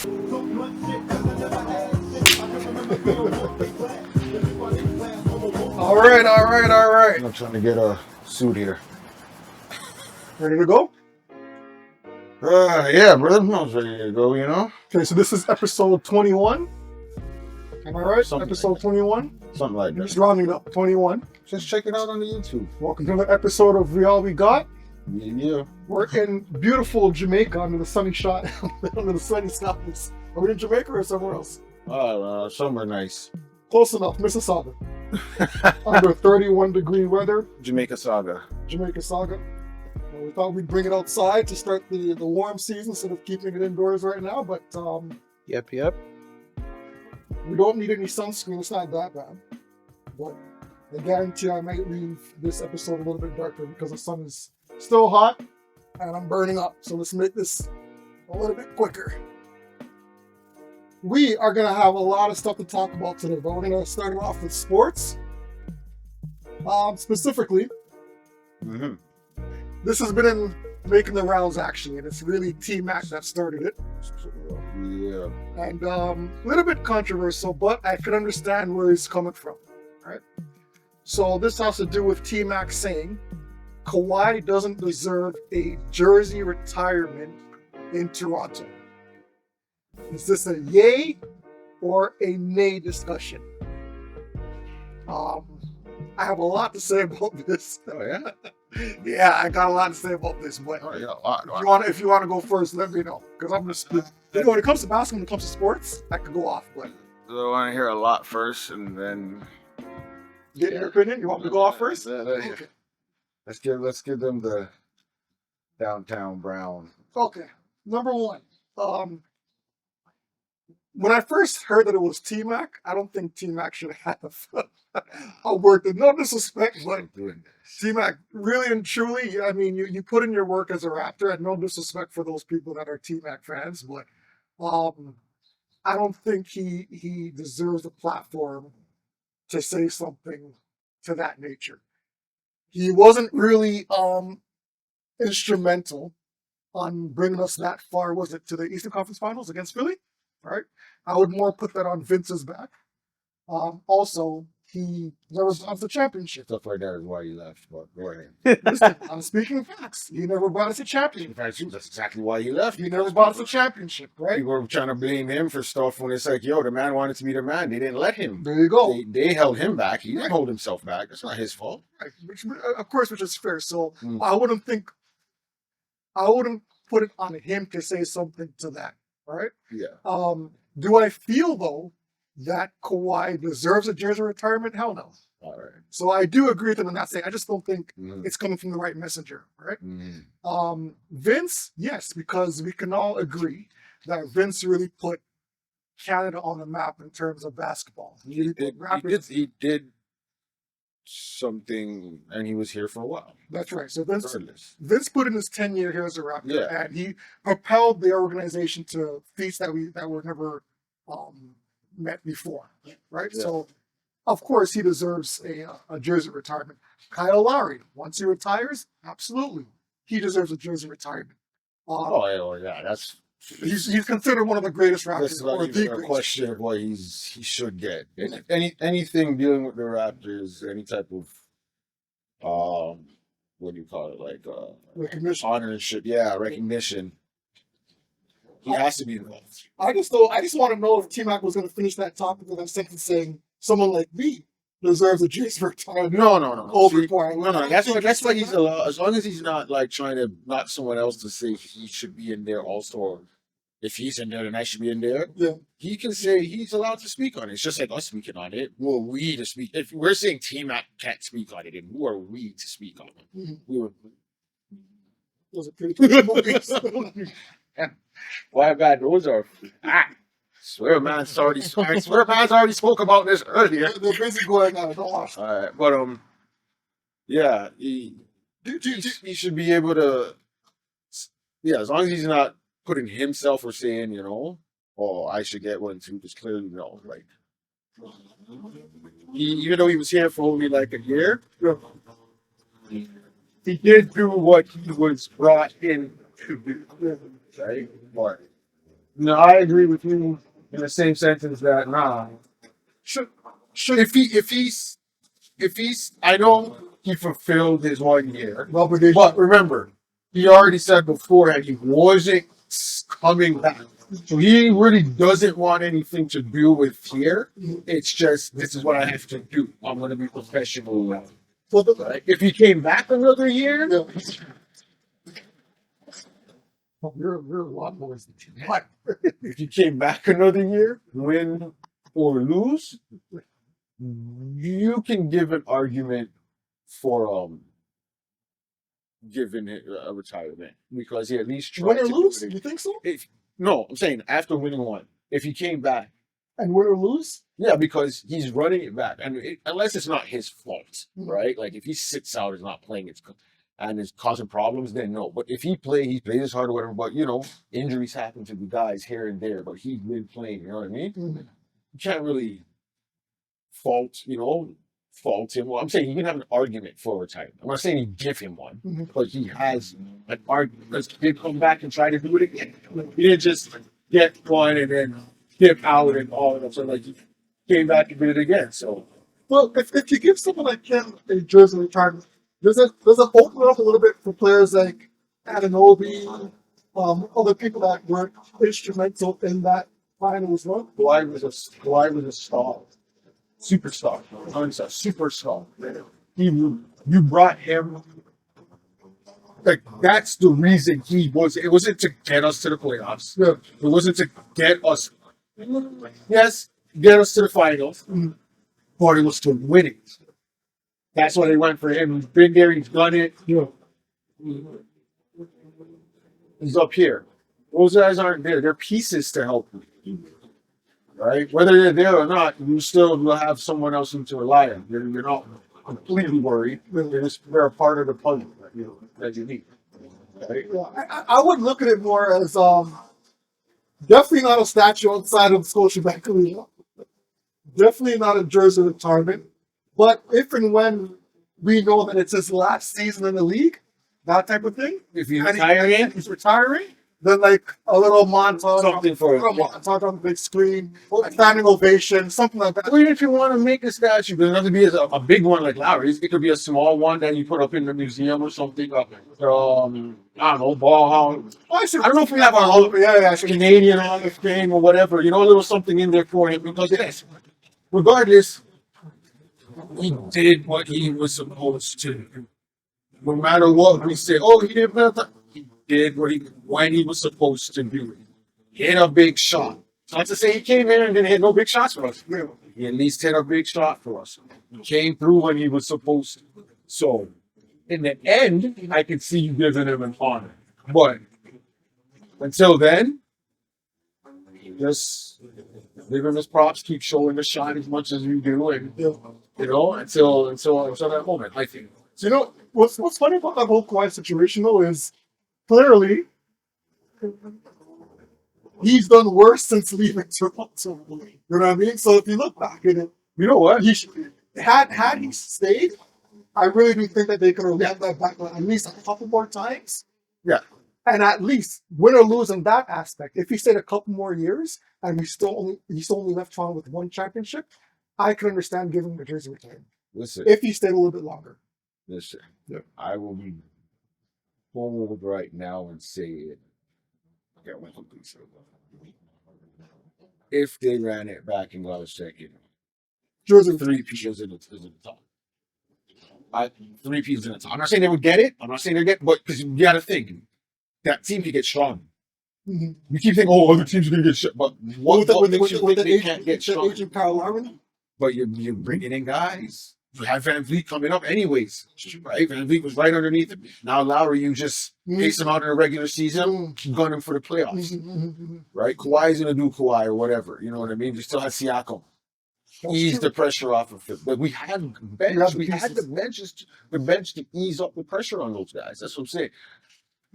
All right, all right, all right. I'm trying to get a suit here. Ready to go? Yeah, brother. I was ready to go, you know? Okay, so this is episode 21. Am I right? Something Episode like that. 21? Something like I'm that. just rounding up. 21. Just check it out on the YouTube. Welcome to another episode of W.A.W.G. Yeah. We're in beautiful Jamaica under the sunny shot, under the sunny skies. Are we in Jamaica or somewhere else? Somewhere nice. Close enough, Mississauga. Under 31-degree weather, Jamaica Saga. Jamaica Saga. We thought we'd bring it outside to start the warm season instead of keeping it indoors right now, but Yep. we don't need any sunscreen. It's not that bad. But I guarantee I might leave this episode a little bit darker because the sun is still hot and I'm burning up. So let's make this a little bit quicker. We are going to have a lot of stuff to talk about today, but we're going to start it off with sports. Specifically, Mm-hmm. this has been making the rounds actually, and it's really T-Mac that started it. Yeah. And a little bit controversial, but I can understand where he's coming from, right? So this has to do with T-Mac saying Kawhi doesn't deserve a jersey retirement in Toronto. Is this a yay or a nay discussion? I have a lot to say about this. Oh, yeah? Yeah, I got a lot to say about this, but Oh, yeah. A lot. if you want to go first, let me know. Because I'm just, when it comes to basketball, when it comes to sports, I could go off. But I want to hear a lot first, and then get your opinion. You want me to go off first? Yeah. Okay. Let's give them the downtown brown. Okay. Number one. When I first heard that it was T-Mac, I don't think T-Mac should have a word. No disrespect, but T-Mac, really and truly, I mean, you put in your work as a Raptor, and no disrespect for those people that are T-Mac fans, but I don't think he deserves the platform to say something to that nature. He wasn't really instrumental on bringing us that far, was it, to the Eastern Conference Finals against Philly? Right? I would more put that on Vince's back. Also, he never brought us a championship. Stuff like that is why you left, but go ahead. Listen, I'm speaking of facts. He never brought us a championship. That's exactly why you left. He never brought us a championship, right? People were trying to blame him for stuff when it's like, yo, the man wanted to be the man. They didn't let him. There you go. They held him back. He didn't hold himself back. That's not his fault. Right. Which, of course, which is fair. So I wouldn't put it on him to say something to that, right? Yeah. Do I feel, though, that Kawhi deserves a jersey retirement? Hell no. All right. So I do agree with him in that saying. I just don't think it's coming from the right messenger, right? Vince, yes, because we can all agree that Vince really put Canada on the map in terms of basketball. He did something, and he was here for a while. That's right. So Vince put in his 10-year here as a Raptor, and he propelled the organization to feats that were never met before, right? Yeah. So, of course, he deserves a jersey retirement. Kyle Lowry, once he retires, absolutely, he deserves a jersey retirement. That's he's considered one of the greatest Raptors. That's not even a question of what he should get. Anything dealing with the Raptors, any type of what do you call it, like recognition, honor and shit. Yeah, recognition. He has to be involved. I just want to know if T-Mac was going to finish that topic with a sentence saying someone like me deserves a jersey retirement. No. That's why he's allowed. As long as he's not like trying to knock someone else to say he should be in there also. If he's in there, then I should be in there. Yeah. He can say he's allowed to speak on it. It's just like us speaking on it. Who are we to speak? If we're saying T-Mac can't speak on it, then who are we to speak on it? Mm-hmm. Those are pretty good movies. Why bad? Those are. Swear man's already spoke about this earlier. They're basically going on. Don't watch. All right, but yeah, he should be able to. Yeah, as long as he's not putting himself or saying, you know, oh, I should get one too, just clearly no. Like, even though he was here for only like a year, he did do what he was brought in to do. Right? But No, I agree with you in the same sentence that Should should if he's I know he fulfilled his 1 year, obligation? but remember, he already said beforehand he wasn't coming back. So he really doesn't want anything to do with here. It's just this is what I have to do. I'm gonna be professional now. Well, Right? If he came back another year, you're a lot more than T-Mac. if he came back another year, win or lose, you can give an argument for giving it a retirement because he at least tried Win or to do lose? it. You think so? If no, I'm saying after winning one, if he came back, And win or lose? yeah, because he's running it back, and unless it's not his fault, Mhm. right? Like if he sits out and is not playing, and is causing problems, then no. But if he plays his hard or whatever. But injuries happen to the guys here and there. But he's been playing. You know what I mean? Mhm. You can't really fault him. Well, I'm saying you can have an argument for retirement. I'm not saying you give him one, Mhm. but he has an argument because he did come back and try to do it again. He didn't just get one and then dip out and all of that. So like he came back and did it again. So Well, if you give someone like him a jersey retirement, does it open it up a little bit for players like Adenobi, other people that were instrumental in that final as well? Kawhi was a star, superstar. He's a superstar. You brought him. Like that's the reason he was. It wasn't to get us to the playoffs. Yeah. It wasn't to get us. Yes, get us to the finals, Mhm. but it was to win it. That's why they went for him. He's been there. He's done it. Yeah. He's up here. Those guys aren't there. They're pieces to help you, right? Whether they're there or not, you still will have someone else to rely on. You're not completely worried. They're a part of the puzzle that you need. Right? Yeah, I would look at it more as definitely not a statue outside of Scotiabank Arena. Definitely not a jersey retirement. But if and when we know that it's his last season in the league, that type of thing, If he's and retiring, he's retiring, then like a little montage, something for a it. montage on the big screen, a standing ovation, something like that. Or if you want to make a statue, it doesn't have to be a big one like Lowry's. It could be a small one that you put up in the museum or something. I don't know, ball. I don't know if we have a Canadian Hall of Fame or whatever. A little something in there for him because yes, regardless, he did what he was supposed to do. No matter what we say, oh, he didn't. He did when he was supposed to do it. Hit a big shot. Not to say he came in and didn't hit no big shots for us. He at least hit a big shot for us. He came through when he was supposed to. So, in the end, I can see you giving him an honor. But until then, just give him his props. Keep showing the shot as much as you do, and until that moment. I think. So what's funny about that whole Kawhi situation though is clearly he's done worse since leaving Toronto. You know what I mean? So if you look back at it, You know what? had he stayed, I really do think that they could have ran that back at least a couple more times. Yeah. And at least win or lose in that aspect. If he stayed a couple more years and he's only left Toronto with one championship, I could understand giving him the jersey retirement. Listen. If he stayed a little bit longer. Listen. Yeah. I will be bold right now and say it. Yeah, well, if they ran it back and got a second, Jersey three pieces in the top. Three pieces in the top. I'm not saying they would get it. I'm not saying they get, but because you got to think that team could get strong. Mm-hmm. You keep thinking, oh, other teams are going to get shit, but what makes you think they can't get strong? Agent Kyle Lowry? But you're bringing in guys. You have Van Vliet coming up anyways, right? Van Vliet was right underneath him. Now Lowry, you just pace him out in a regular season, gun him for the playoffs, right? Kawhi's gonna do Kawhi or whatever. You know what I mean? You still have Siakam. Ease the pressure off of him. But we had bench. We had the bench to ease up the pressure on those guys. That's what I'm saying.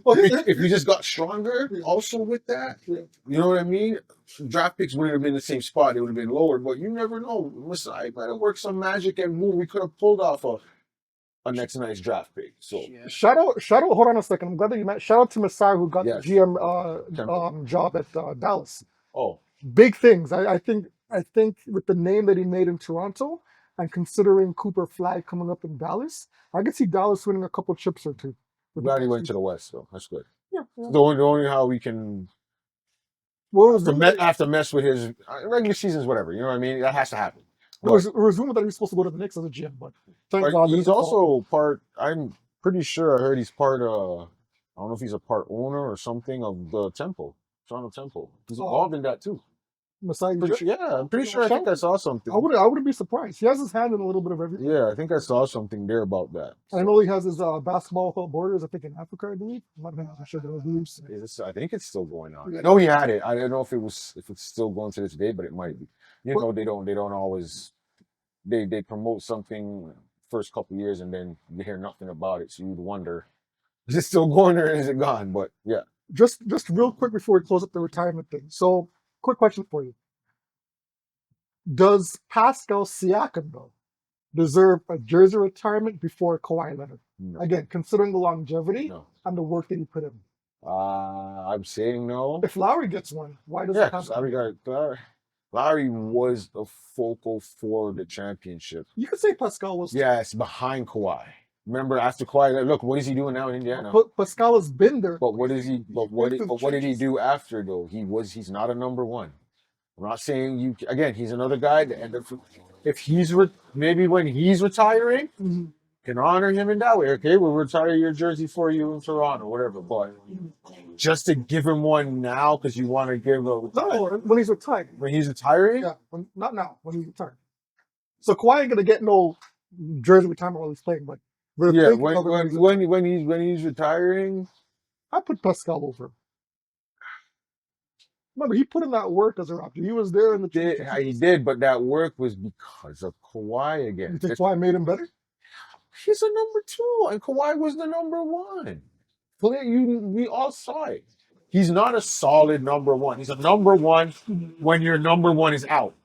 If we just got stronger, also with that, you know what I mean? Draft picks wouldn't have been in the same spot; they would have been lower. But you never know. Listen, I might have worked some magic and move. We could have pulled off a next nice draft pick. So Shout out, hold on a second. I'm glad that you met. Shout out to Masai who got yes. the GM Temple. job at Dallas. Oh, Big things. I think with the name that he made in Toronto and considering Cooper Flag coming up in Dallas, I could see Dallas winning a couple chips or two. with the glad he next went to season. the West, though. That's good. Yeah, yeah. The only how we can Well, it was have to mess with his regular seasons, whatever. You know what I mean? That has to happen. it was rumored that he was supposed to go to the Knicks as a GM, but thank But God. he's also part. I'm pretty sure I heard he's part. I don't know if he's a part owner or something of the Temple, Toronto Temple. He's involved in that too. Masai Pretty Ujiri? sure, yeah, I'm pretty sure. I think I saw something. I wouldn't be surprised. He has his hand in a little bit of everything. Yeah, I think I saw something there about that. I know he has his basketball without borders. I think in Africa, I believe. I'm not sure those groups. I think it's still going on. I know he had it. I don't know if it's still going to this day, but it might be. You know, they don't always they promote something first couple of years and then you hear nothing about it, so you'd wonder is it still going or is it gone? But yeah. Just real quick before we close up the retirement thing. So, quick question for you: does Pascal Siakam though deserve a jersey retirement before Kawhi Leonard? No. Again, considering the longevity No. and the work that he put in. I'm saying no. If Lowry gets one, why does Yeah, it happen? Lowry was the focal for the championship. You could say Pascal was. Yes, behind Kawhi. Remember after Kawhi, look, what is he doing now in Indiana? But Pascal has been there. But what is he? But what did he do after though? He's not a number one. I'm not saying you again. He's another guy that end up. If he's maybe when he's retiring, can honor him in that way. Okay, we'll retire your jersey for you in Toronto, whatever. But just to give him one now because you want to give a no, when he's retired. When he's retiring, yeah, not now. When he's retired. So Kawhi ain't gonna get no jersey retirement while he's playing, but yeah, when he's retiring, I put Pascal over him. Remember, he put in that work as a Raptor. He was there in the. He did, but that work was because of Kawhi again. You think Kawhi made him better? He's a number two, and Kawhi was the number one. We all saw it. He's not a solid number one. He's a number one when your number one is out.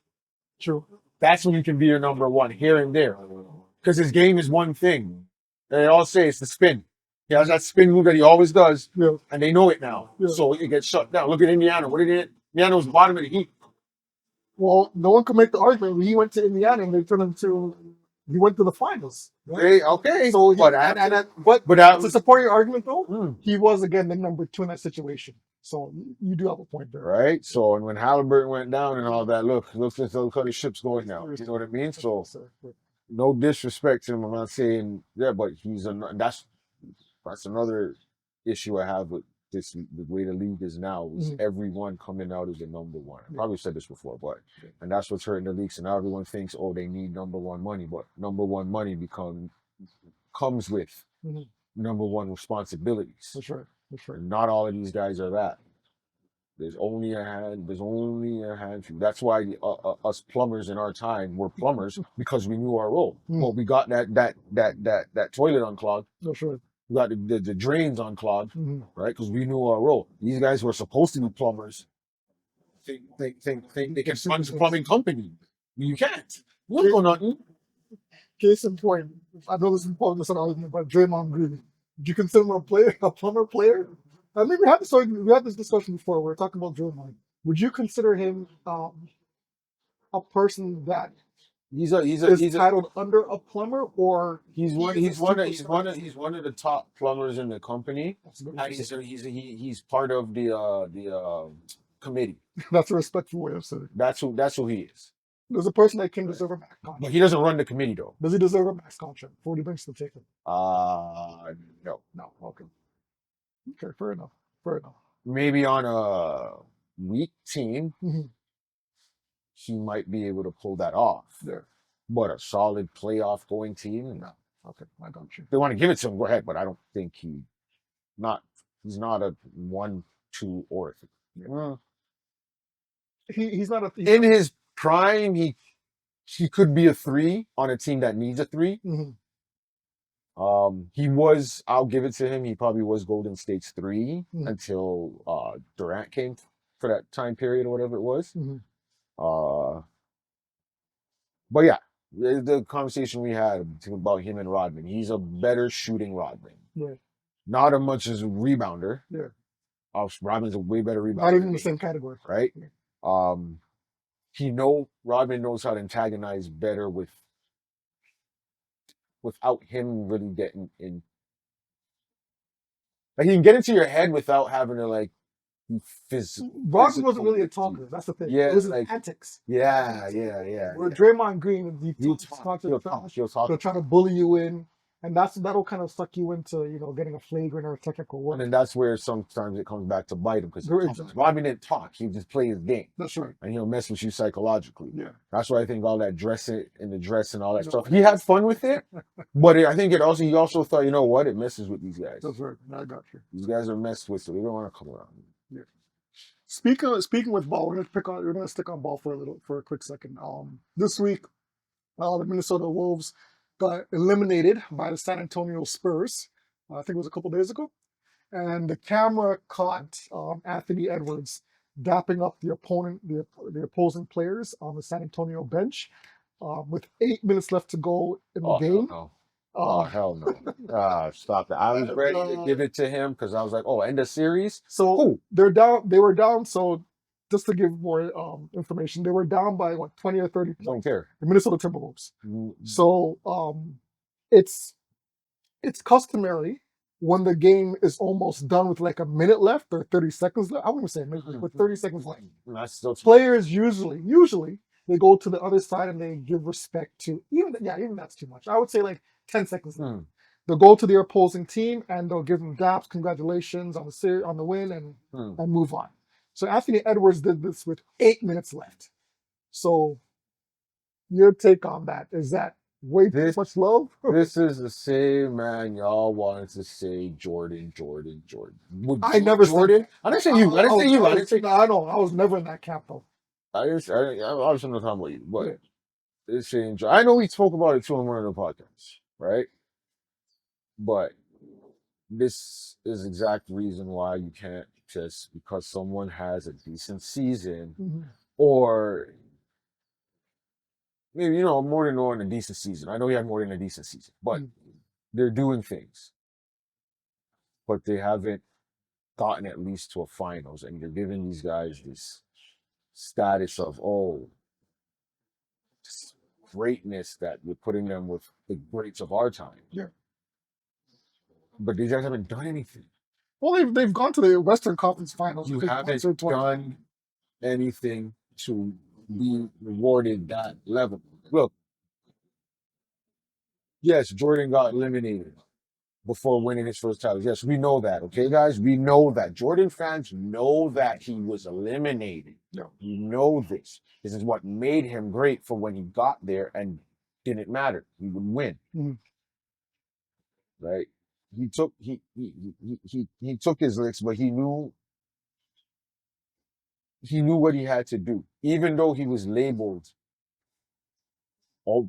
True. That's when you can be your number one here and there. Because his game is one thing. They all say it's the spin. He has that spin move that he always does, and they know it now. Yeah. So it gets shut down. Look at Indiana. What did it? Indiana was bottom of the heap. Well, no one could make the argument. He went to Indiana and they turned into. He went to the finals. Right? Okay. So, but to support your argument though, he was again the number two in that situation. So you do have a point there, right? So and when Halliburton went down and all that, look at the ship's going now. You know what I mean? So no disrespect to him. I'm not saying but that's another issue I have with this. The way the league is now is everyone coming out as a number one. I probably said this before, and that's what's hurting the league. So now everyone thinks, they need number one money, but number one money comes with number one responsibilities. That's right. Not all of these guys are that. There's only a handful. That's why us plumbers in our time were plumbers because we knew our role. Well, we got that toilet unclogged. That's right. We got the drains unclogged, right? Because we knew our role. These guys who are supposed to be plumbers think they can run the plumbing company. You can't. You don't know nothing. Case in point, I know this is important. This argument about Draymond Green. Do you consider him a plumber player? I mean, we had this discussion before. We were talking about Draymond. Would you consider him a person that is titled under a plumber, or he's one of the top plumbers in the company, and he's part of the committee. That's a respectful way of saying it. That's who he is. There's a person that can deserve a max contract. But he doesn't run the committee though. Does he deserve a max contract before he brings to the table? No. Okay, fair enough. Maybe on a weak team, he might be able to pull that off. Yeah. But a solid playoff going team, no. Okay, I got you. If they want to give it to him, go ahead. But I don't think he's not a 1, 2, or 3. Yeah. He's not in his prime. He could be a 3 on a team that needs a 3. He was. I'll give it to him. He probably was Golden State's 3 until Durant came for that time period or whatever it was. But yeah, the conversation we had about him and Rodman. He's a better shooting Rodman. Yeah. Not as much as a rebounder. Yeah. Rodman's a way better rebounder. Not even in the same category. Right? Yeah. Rodman knows how to antagonize better without him really getting in. Like he can get into your head without having to like Rodman wasn't really a talker. That's the thing. Yeah, it was like, antics. Yeah. Where Draymond Green, he'll talk. He'll try to bully you in, and that'll kind of suck you into getting a flagrant or a technical work. And then that's where sometimes it comes back to bite him because Rodman didn't talk. He just played his game. That's right. And he'll mess with you psychologically. Yeah. That's why I think all that dressing and the dress and all that stuff. He had fun with it, but I think he also thought, you know what, it messes with these guys. That's right. I got you. These guys are messed with, so they don't want to come around. Yeah. Speaking with ball, we're gonna stick on ball for a quick second. This week, the Minnesota Wolves got eliminated by the San Antonio Spurs. I think it was a couple days ago, and the camera caught Anthony Edwards dapping up the opposing players on the San Antonio bench, with 8 minutes left to go in the game. No. Hell no. Stop that. I was ready to give it to him because I was like, end of series. So they're down. They were down. So just to give more information, they were down by 20 or 30 points. Don't care. The Minnesota Timberwolves. Mm-hmm. So it's customary when the game is almost done with like a minute left or 30 seconds left. I wouldn't say a minute, with 30 seconds left. That's still players usually they go to the other side and they give respect to even that's too much. I would say like 10 seconds left. They'll go to their opposing team and they'll give them daps, congratulations on the win, and move on. So Anthony Edwards did this with 8 minutes left. So your take on that, is that way too much love? This is the same man y'all wanted to say Jordan. I never Jordan. I didn't say you. I didn't say you. I didn't say. No, I know. I was never in that camp though. I was not talking about you, but this saying. I know we spoke about it too on one of the podcasts, right? But this is the exact reason why you can't just because someone has a decent season or maybe more than a decent season. I know he had more than a decent season, but they're doing things, but they haven't gotten at least to a finals, and you're giving these guys this status of just greatness that you're putting them with the greats of our time. Yeah. But these guys haven't done anything. Well, they've gone to the Western Conference Finals. You haven't done anything to be rewarded that level. Look, yes, Jordan got eliminated before winning his first title. Yes, we know that. Okay, guys, we know that. Jordan fans know that he was eliminated. No. You know this. This is what made him great for when he got there and didn't matter. He would win. Right? He took his licks, but he knew what he had to do, even though he was labeled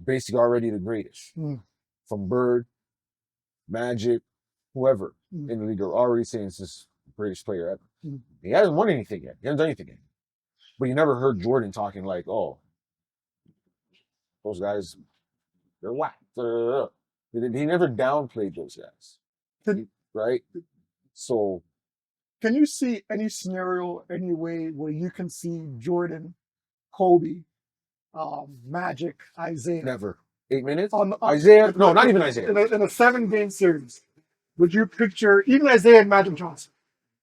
basically already the greatest. From Bird, Magic, whoever in the league are already saying this is the greatest player ever. He hasn't won anything yet. He hasn't done anything yet. But you never heard Jordan talking like, those guys, they're whack. He never downplayed those guys. Right? So can you see any scenario, any way where you can see Jordan, Kobe, Magic, Isaiah? Never. 8 minutes? Isaiah? No, not even Isaiah. In a 7-game series, would you picture even Isaiah and Magic Johnson?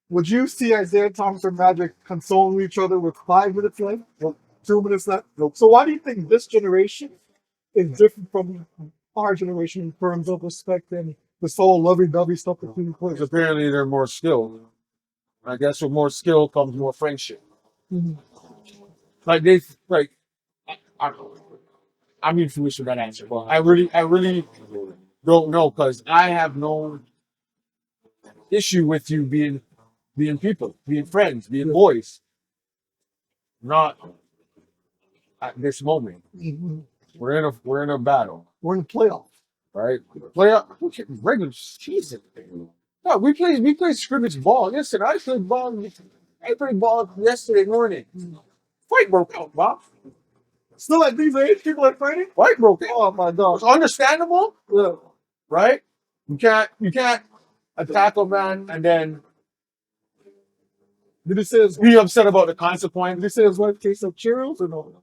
Would you see Isaiah Thomas and Magic consoling each other with 5 minutes left? 2 minutes left? So why do you think this generation is different from our generation in terms of respect and this whole lovey-dovey stuff between players? Apparently they're more skilled. I guess with more skill comes more friendship. I'm influenced with that answer, but I really don't know because I have no issue with you being people, being friends, being boys. Not at this moment. We're in a battle. We're in the playoff. Right? Playoff regular season. No, we played scrimmage ball. Listen, I played ball yesterday morning. Fight broke out, Bob. Still at these age, people are fighting? White broke it. Oh my god. It's understandable, Yeah. right? You can't attack a man and then Did he say his be upset about the did consequence. he say his wife tastes like Cheerios or no?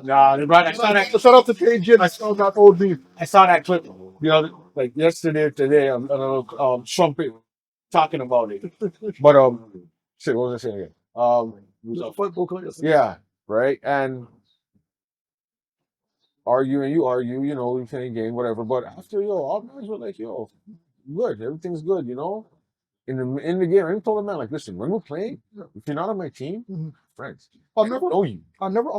Nah, right. I saw that. Shout out to KJ. I saw that old beef. I saw that clip. Like yesterday or today. Trump talking about it. But shit. What was I saying again? The fight broke out yesterday. Yeah, right. And you argue, you playing game, whatever. But after all guys were like, good, everything's good, In the game, I even told the man, like, listen, when we're playing, if you're not on my team, friends. I'll I don't never know you. I never